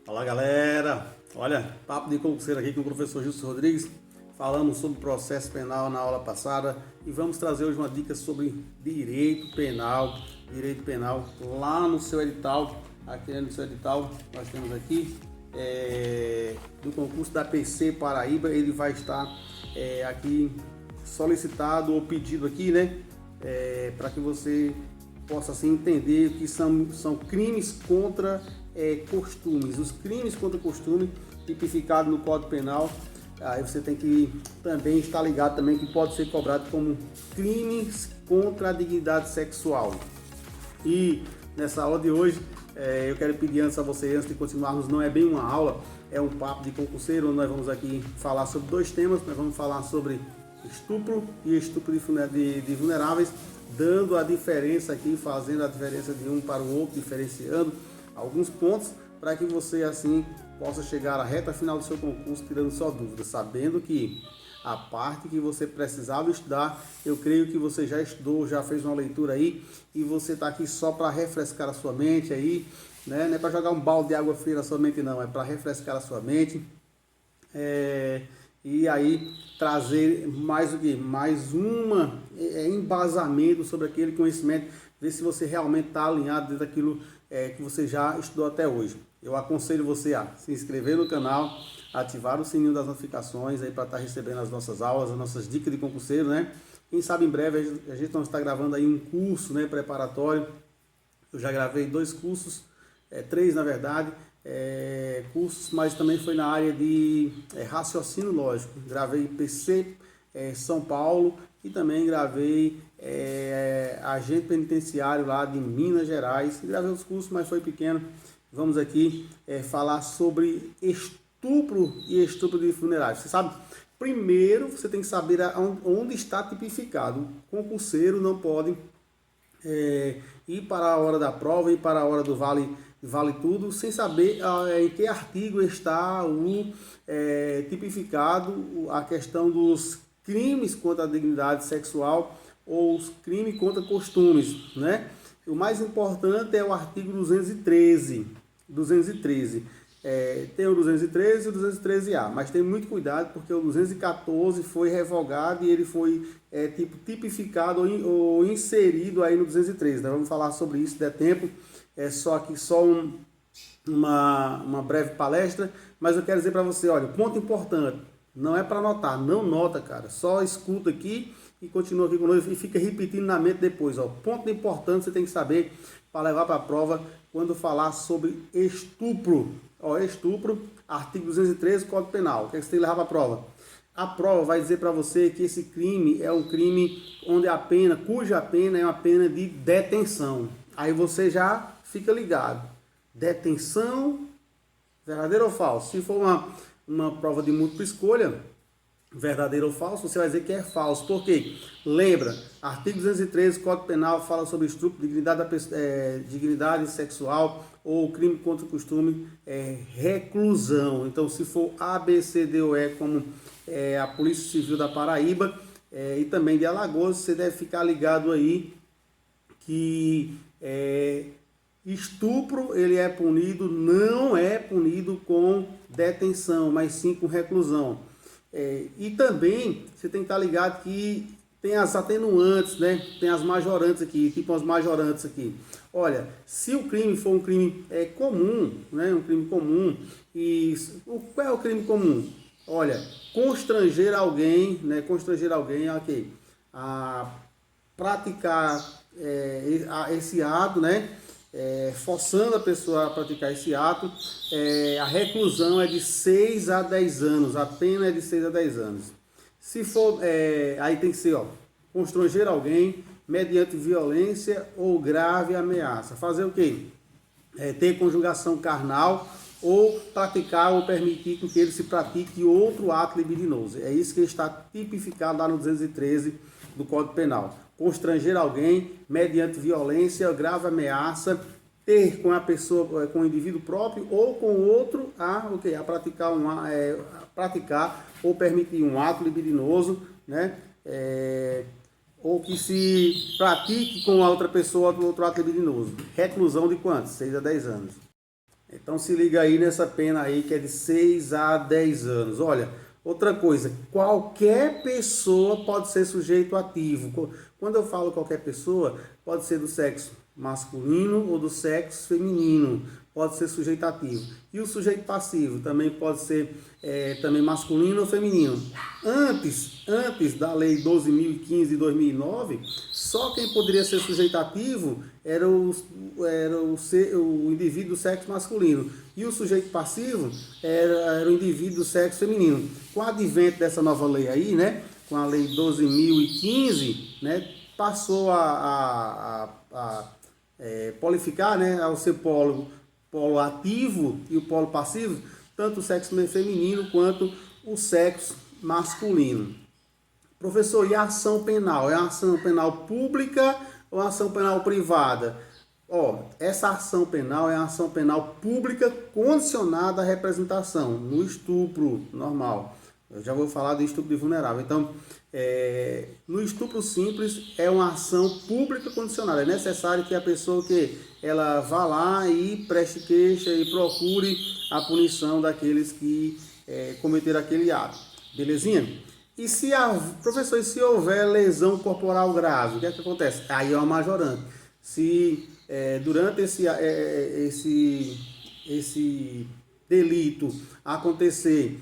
Fala galera, olha, papo de concurseiro aqui com o professor Gilson Rodrigues. Falamos sobre processo penal na aula passada e vamos trazer hoje uma dica sobre direito penal lá no seu edital. Aqui no seu edital nós temos aqui do concurso da PC Paraíba. Ele vai estar aqui solicitado ou pedido aqui, né, para que você possa assim entender que são crimes contra costumes. Os crimes contra costume tipificados no Código Penal, aí você tem que também estar ligado também que pode ser cobrado como crimes contra a dignidade sexual. E nessa aula de hoje, eu quero pedir antes a você, antes de continuarmos, não é bem uma aula, é um papo de concurseiro, onde nós vamos aqui falar sobre dois temas. Nós vamos falar sobre estupro e estupro de vulneráveis, dando a diferença aqui, fazendo a diferença de um para o outro, diferenciando alguns pontos para que você assim possa chegar à reta final do seu concurso tirando só dúvidas, sabendo que a parte que você precisava estudar, eu creio que você já estudou, já fez uma leitura aí e você está aqui só para refrescar a sua mente aí, né? Não é para jogar um balde de água fria na sua mente não, é para refrescar a sua mente. E aí trazer mais o que? Mais uma embasamento sobre aquele conhecimento, ver se você realmente está alinhado dentro daquilo que você já estudou até hoje. Eu aconselho você a se inscrever no canal, ativar o sininho das notificações aí para estar recebendo as nossas aulas, as nossas dicas de concurseiro, né? Quem sabe em breve a gente não está gravando aí um curso, né, preparatório. Eu já gravei 2 cursos, 3 na verdade, cursos, mas também foi na área de raciocínio lógico. Gravei PC São Paulo e também gravei agente penitenciário lá de Minas Gerais. Gravei os cursos, mas foi pequeno. Vamos aqui falar sobre estupro e estupro de vulneráveis. Você sabe, primeiro você tem que saber onde está tipificado. O concurseiro não pode ir para a hora da prova, ir para a hora do vale tudo, sem saber em que artigo está tipificado a questão dos crimes contra a dignidade sexual ou os crimes contra costumes, né? O mais importante é o artigo 213. Tem o 213 e o 213A, mas tem muito cuidado porque o 214 foi revogado e ele foi tipificado ou inserido aí no 213. Nós vamos falar sobre isso, se der tempo. Só uma breve palestra, mas eu quero dizer para você, olha, ponto importante, não é para anotar, não nota, cara, só escuta aqui e continua aqui conosco e fica repetindo na mente depois, ó. Ponto importante você tem que saber para levar para a prova quando falar sobre estupro. Ó, estupro, artigo 213 do Código Penal. O que você tem que levar para a prova? A prova vai dizer para você que esse crime é um crime cuja pena é uma pena de detenção. Aí você já fica ligado. Detenção, verdadeiro ou falso? Se for uma prova de múltipla escolha, verdadeiro ou falso, você vai dizer que é falso. Por quê? Lembra, artigo 213 do Código Penal fala sobre estupro, dignidade sexual ou crime contra o costume, reclusão. Então, se for A, B, C, D ou E, como a Polícia Civil da Paraíba e também de Alagoas, você deve ficar ligado aí que estupro ele não é punido com detenção, mas sim com reclusão. E também você tem que estar ligado que tem as atenuantes, né? Tem as majorantes aqui, tipo as majorantes aqui. Olha, se o crime for um crime comum, né? Um crime comum, qual é o crime comum? Olha, constranger alguém, né? Constranger alguém, ok, a praticar esse ato, né? Forçando a pessoa a praticar esse ato, a reclusão é de 6 a 10 anos, a pena é de 6 a 10 anos. Se for, aí tem que ser, ó, constranger alguém mediante violência ou grave ameaça. Fazer o quê? Ter conjugação carnal ou praticar ou permitir que ele se pratique outro ato libidinoso. É isso que está tipificado lá no 213 do Código Penal. Constranger alguém mediante violência, grave ameaça, ter com a pessoa, com o indivíduo próprio ou com outro a praticar ou permitir um ato libidinoso, né? Ou que se pratique com a outra pessoa outro ato libidinoso. Reclusão de quanto? 6 a 10 anos. Então se liga aí nessa pena aí que é de 6 a 10 anos. Olha, outra coisa, qualquer pessoa pode ser sujeito ativo. Quando eu falo qualquer pessoa, pode ser do sexo masculino ou do sexo feminino, pode ser sujeito ativo. E o sujeito passivo também pode ser também masculino ou feminino. Antes da lei 12.015 de 2009, só quem poderia ser sujeito ativo era o indivíduo do sexo masculino. E o sujeito passivo era o indivíduo do sexo feminino. Com o advento dessa nova lei aí, né, com a lei 12.015, né, passou a polificar, né, ao ser polo ativo e o polo passivo, tanto o sexo feminino quanto o sexo masculino. Professor, e a ação penal? É uma ação penal pública ou uma ação penal privada? Essa ação penal é uma ação penal pública condicionada à representação, no estupro normal. Eu já vou falar do estupro de vulnerável. Então, no estupro simples é uma ação pública condicionada. É necessário que a pessoa ela vá lá e preste queixa e procure a punição daqueles que cometeram aquele ato. Belezinha? Professor, e se houver lesão corporal grave, o que é que acontece? Aí é uma majorante. Se durante esse delito acontecer,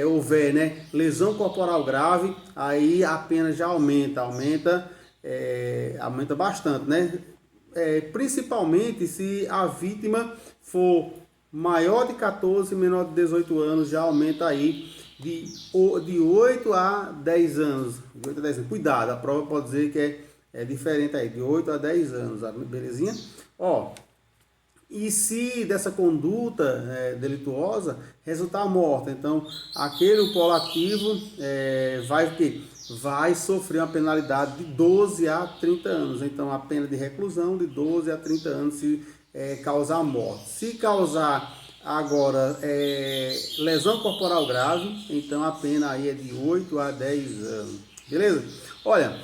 houver, né, lesão corporal grave, aí a pena já aumenta bastante, né? Principalmente se a vítima for maior de 14 e menor de 18 anos, já aumenta aí de 8 a 10 anos. De 8 a 10 anos. Cuidado, a prova pode dizer que é diferente aí, de 8 a 10 anos, belezinha? E se dessa conduta delituosa resultar morta, então aquele polo ativo vai sofrer uma penalidade de 12 a 30 anos. Então a pena de reclusão de 12 a 30 anos se causar morte. Se causar agora lesão corporal grave, então a pena aí é de 8 a 10 anos. Beleza? Olha,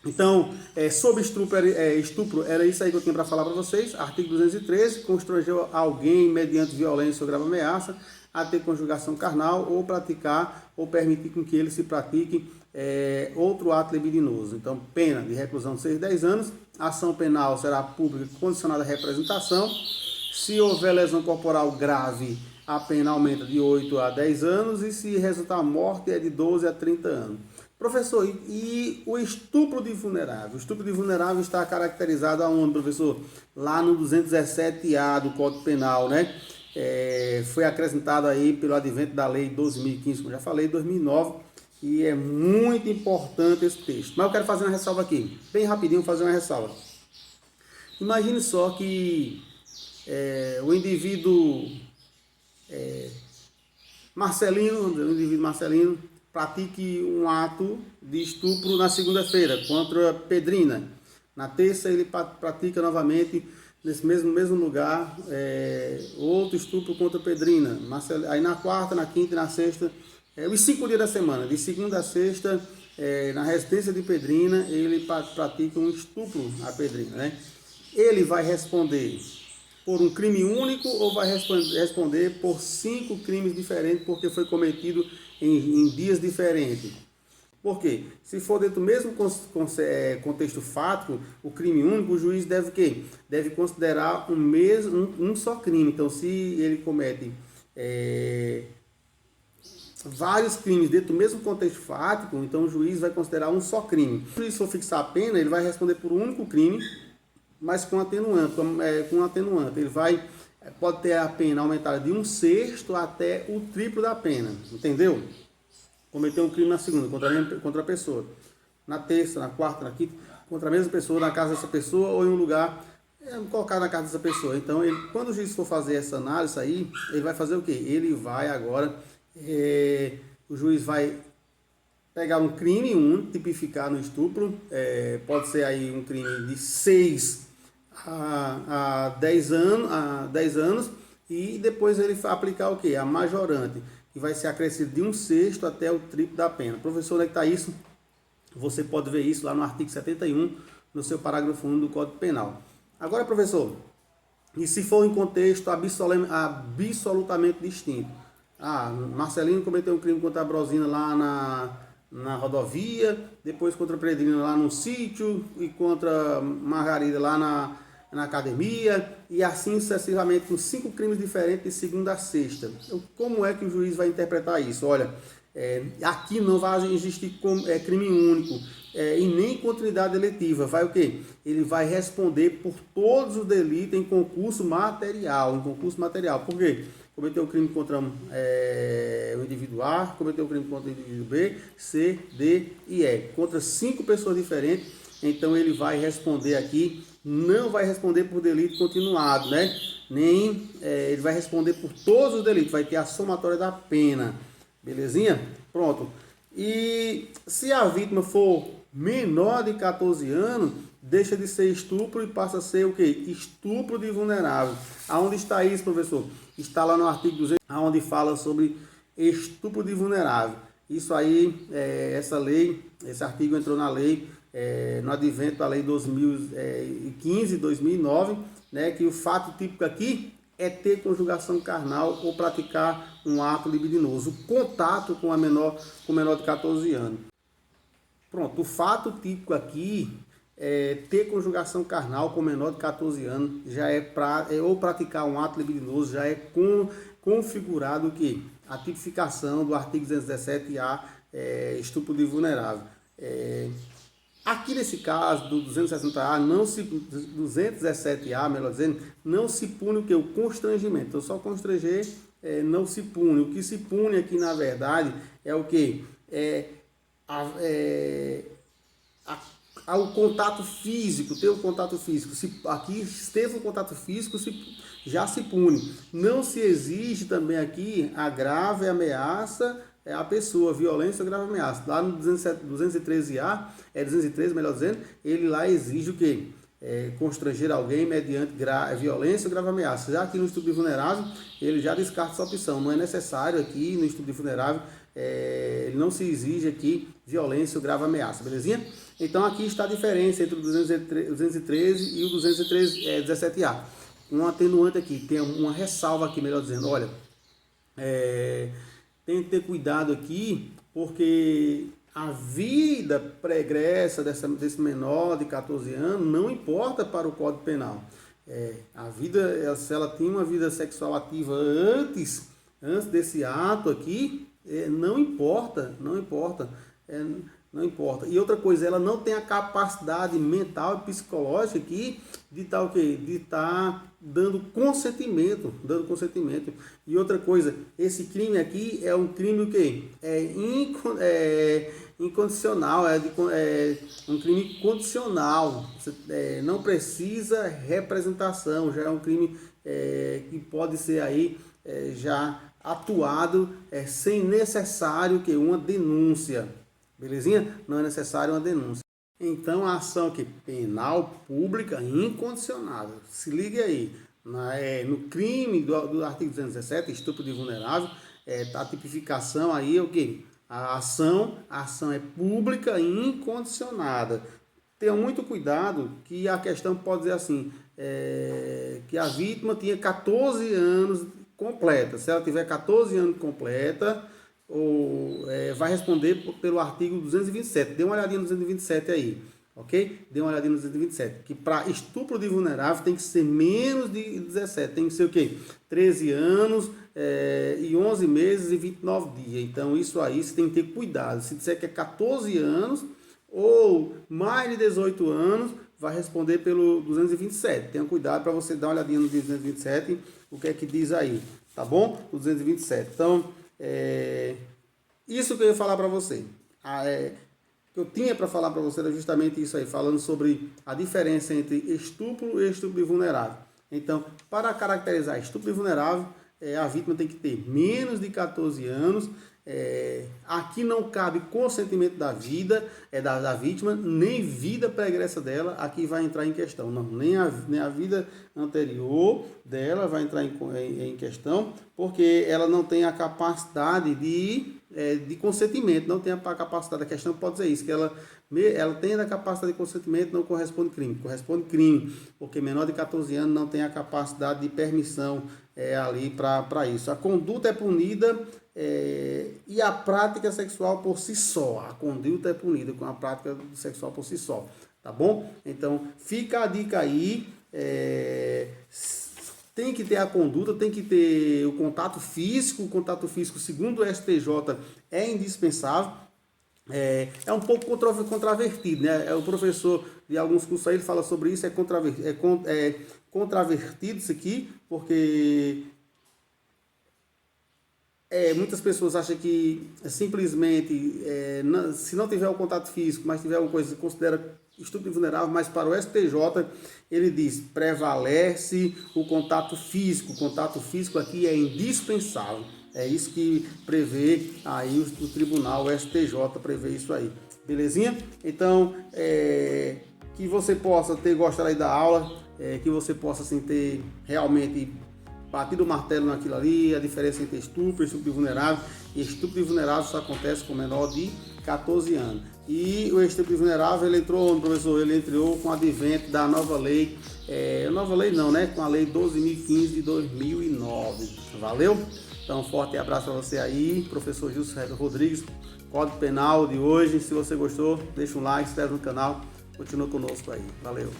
então, sobre estupro, era isso aí que eu tinha para falar para vocês. Artigo 213, constranger alguém mediante violência ou grave ameaça a ter conjugação carnal ou praticar ou permitir com que ele se pratique outro ato libidinoso. Então, pena de reclusão de 6 a 10 anos. Ação penal será pública condicionada à representação. Se houver lesão corporal grave, a pena aumenta de 8 a 10 anos e se resultar morte é de 12 a 30 anos. Professor, e o estupro de vulnerável? O estupro de vulnerável está caracterizado aonde, professor? Lá no 217A do Código Penal, né? Foi acrescentado aí pelo advento da Lei 12.015, como já falei, 2009, e é muito importante esse texto. Mas eu quero fazer uma ressalva aqui, bem rapidinho fazer uma ressalva. Imagine só que o indivíduo Marcelino, pratique um ato de estupro na segunda-feira contra Pedrina. Na terça ele pratica novamente nesse mesmo lugar outro estupro contra Pedrina. Aí na quarta, na quinta e na sexta, os 5 dias da semana, de segunda a sexta, na residência de Pedrina, ele pratica um estupro a Pedrina, né? Ele vai responder por um crime único ou vai responder por 5 crimes diferentes porque foi cometido em dias diferentes? Por quê? Se for dentro do mesmo contexto fático, o crime único, o juiz deve o quê? Deve considerar um só crime. Então, se ele comete vários crimes dentro do mesmo contexto fático, então o juiz vai considerar um só crime. Se o juiz for fixar a pena, ele vai responder por um único crime, mas com atenuante. Ele pode ter a pena aumentada de 1/6 até o triplo da pena, entendeu? Cometeu um crime na segunda, contra a pessoa. Na terça, na quarta, na quinta, contra a mesma pessoa, na casa dessa pessoa ou em um lugar colocado na casa dessa pessoa. Então, quando o juiz for fazer essa análise aí, ele vai fazer o quê? Ele vai agora, o juiz vai pegar um crime único, tipificar no estupro, pode ser aí um crime de 6 a 10 anos, e depois ele vai aplicar o quê? A majorante, que vai ser acrescido de 1/6 até o triplo da pena. Professor, onde é que está isso? Você pode ver isso lá no artigo 71, no seu parágrafo 1 do Código Penal. Agora, professor, E se for em contexto absolutamente distinto. Marcelino cometeu um crime contra a Brosina lá na rodovia, depois contra a Pedrina lá no sítio, e contra Margarida lá na academia, e assim sucessivamente, com 5 crimes diferentes de segunda a sexta. Então, como é que o juiz vai interpretar isso? Olha, aqui não vai existir crime único e nem continuidade deletiva. Vai o quê? Ele vai responder por todos os delitos em concurso material. Por quê? Cometeu o crime contra o indivíduo A, cometeu o crime contra o indivíduo B, C, D e E. Contra 5 pessoas diferentes. Então ele vai responder aqui, não vai responder por delito continuado, né? Nem ele vai responder por todos os delitos, vai ter a somatória da pena. Belezinha? Pronto. E se a vítima for menor de 14 anos, deixa de ser estupro e passa a ser o quê? Estupro de vulnerável. Aonde está isso, professor? Está lá no artigo 200, onde fala sobre estupro de vulnerável. Isso aí, essa lei, esse artigo entrou na lei, no advento da lei 2015, 2009, né, que o fato típico aqui é ter conjugação carnal ou praticar um ato libidinoso, contato com menor de 14 anos. Pronto, o fato típico aqui é ter conjugação carnal com menor de 14 anos, já ou praticar um ato libidinoso, já é configurado que a tipificação do artigo 217A, estupro de vulnerável. Aqui nesse caso do 260A, 217A, melhor dizendo, não se pune o que? O constrangimento. Então, só constranger não se pune. O que se pune aqui, na verdade, é o que? O contato físico, ter o contato físico. Aqui esteve o contato físico, já se pune. Não se exige também aqui a grave ameaça a pessoa, violência ou grave ameaça. Lá no 213A, 213, melhor dizendo, ele lá exige o quê? Constranger alguém mediante violência ou grave ameaça. Já aqui no estupro de vulnerável, ele já descarta essa opção. Não é necessário aqui no estupro de vulnerável, ele não se exige aqui violência ou grave ameaça, belezinha? Então aqui está a diferença entre o 213 e o 217A. Um atenuante aqui, tem uma ressalva aqui, melhor dizendo, olha, tem que ter cuidado aqui, porque a vida pregressa desse menor de 14 anos não importa para o Código Penal. A vida, se ela tinha uma vida sexual ativa antes desse ato aqui, não importa. E outra coisa, ela não tem a capacidade mental e psicológica aqui de estar o quê? De estar dando consentimento. E outra coisa, esse crime aqui é um crime o quê? Incondicional, um crime condicional. Você, não precisa representação, já é um crime que pode ser aí já atuado sem necessário que uma denúncia. Belezinha? Não é necessário uma denúncia. Então, a ação aqui, penal pública incondicionada. Se ligue aí. No crime do artigo 217, estupro de vulnerável, a tipificação aí é o quê? A ação é pública e incondicionada. Tenha muito cuidado que a questão pode dizer assim, que a vítima tinha 14 anos completa. Se ela tiver 14 anos completa, vai responder pelo artigo 227. Dê uma olhadinha no 227 aí, ok? Dê uma olhadinha no 227. Que para estupro de vulnerável tem que ser menos de 17. Tem que ser o quê? 13 anos e 11 meses e 29 dias. Então, isso aí você tem que ter cuidado. Se disser que é 14 anos ou mais de 18 anos, vai responder pelo 227. Tenha cuidado para você dar uma olhadinha no 227, o que é que diz aí, tá bom? O 227. Então, isso que eu ia falar para você. Que eu tinha para falar para você era justamente isso aí, falando sobre a diferença entre estupro e estupro de vulnerável. Então, para caracterizar estupro de vulnerável, a vítima tem que ter menos de 14 anos, Aqui não cabe consentimento da vítima, nem vida pregressa dela, aqui vai entrar em questão. Não, nem a vida anterior dela vai entrar em questão, porque ela não tem a capacidade de consentimento, não tem a capacidade. A questão pode dizer isso, que ela tem a capacidade de consentimento, não corresponde crime. Corresponde crime, porque menor de 14 anos não tem a capacidade de permissão ali para isso. A conduta é punida e a prática sexual por si só. A conduta é punida com a prática sexual por si só. Tá bom? Então, fica a dica aí. Tem que ter a conduta, tem que ter o contato físico. O contato físico, segundo o STJ, é indispensável. É um pouco contravertido, né? O professor de alguns cursos aí, ele fala sobre isso, é contravertido isso aqui, porque muitas pessoas acham que simplesmente, se não tiver o contato físico, mas tiver alguma coisa que considera estupro vulnerável, mas para o STJ, ele diz, prevalece o contato físico. O contato físico aqui é indispensável. É isso que prevê aí o tribunal, o STJ prevê isso aí. Belezinha? Então, que você possa ter gostado aí da aula, que você possa assim, ter realmente batido o martelo naquilo ali, a diferença entre estupro e estupro vulnerável. E estupro vulnerável só acontece com menor de 14 anos. E o estupro vulnerável, ele entrou, professor, ele entrou com o advento da nova lei, nova lei não, né? Com a lei 12.015 de 2009. Valeu? Então, um forte abraço para você aí, professor Gilson Rodrigues, Código Penal de hoje. Se você gostou, deixa um like, se inscreve no canal, continua conosco aí. Valeu!